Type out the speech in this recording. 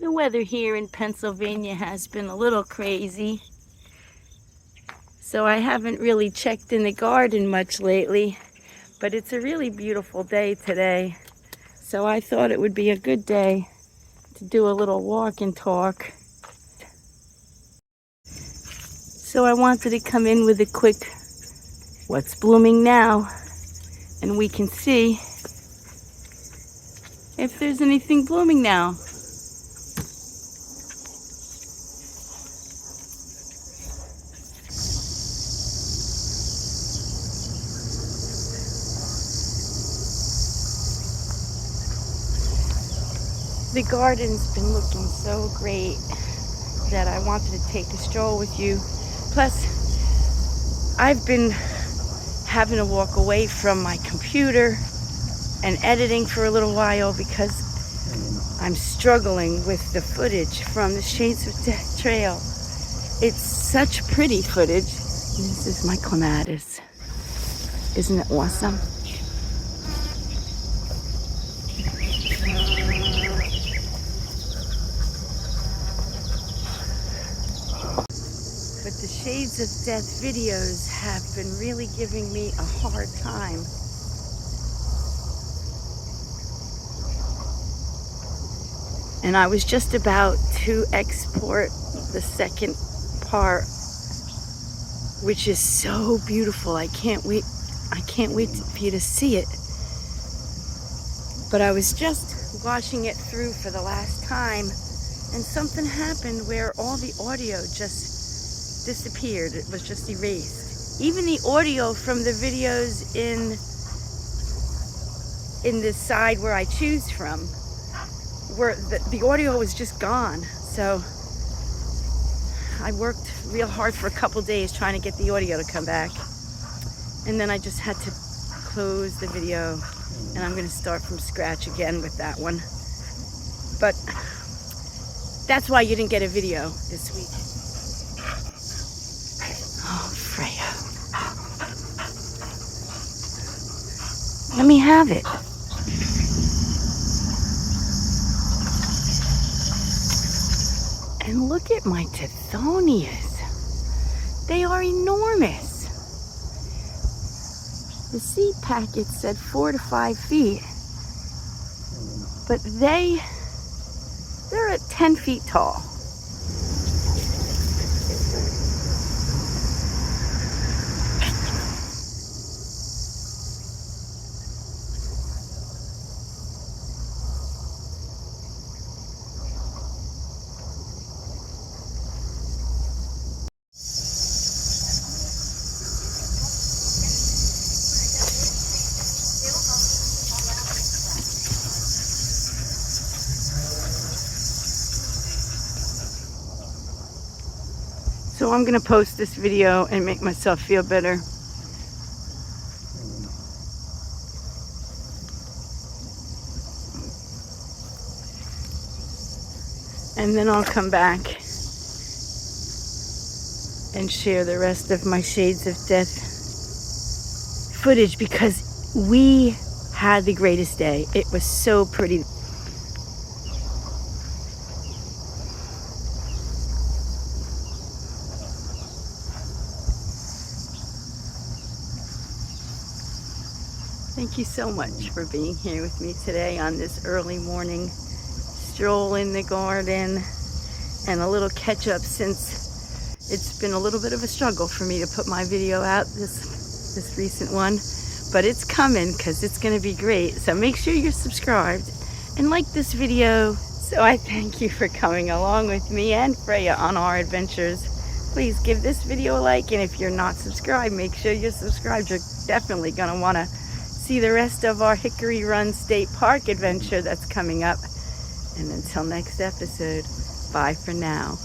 The weather here in Pennsylvania has been a little crazy, so I haven't really checked in the garden much lately, but it's a really beautiful day today, so I thought it would be a good day to do a little walk and talk. So I wanted to come in with a quick what's blooming now, and we can see if there's anything blooming now. The garden's been looking so great that I wanted to take a stroll with you. Plus, I've been having to walk away from my computer and editing for a little while because I'm struggling with the footage from the Shades of Death Trail. It's such pretty footage. This is my clematis. Isn't it awesome? But the Shades of Death videos have been really giving me a hard time. And I was just about to export the second part, which is so beautiful. I can't wait for you to see it. But I was just watching it through for the last time, and something happened where all the audio just disappeared. It was just erased. Even the audio from the videos in the side where I choose from, where the audio was just gone. So I worked real hard for a couple days trying to get the audio to come back, and then I just had to close the video, and I'm going to start from scratch again with that one. But that's why you didn't get a video this week. Oh, Freya. Let me have it. And look at my Tithonias. They are enormous. The seed packet said 4 to 5 feet, but they're at 10 feet tall. So I'm going to post this video and make myself feel better. And then I'll come back and share the rest of my Shades of Death footage, because we had the greatest day. It was so pretty. Thank you so much for being here with me today on this early morning stroll in the garden, and a little catch up since it's been a little bit of a struggle for me to put my video out, this recent one, but it's coming because it's going to be great. So make sure you're subscribed and like this video. So I thank you for coming along with me and Freya on our adventures. Please give this video a like, and if you're not subscribed, make sure you're subscribed. You're definitely going to want to see the rest of our Hickory Run State Park adventure that's coming up. And until next episode, bye for now.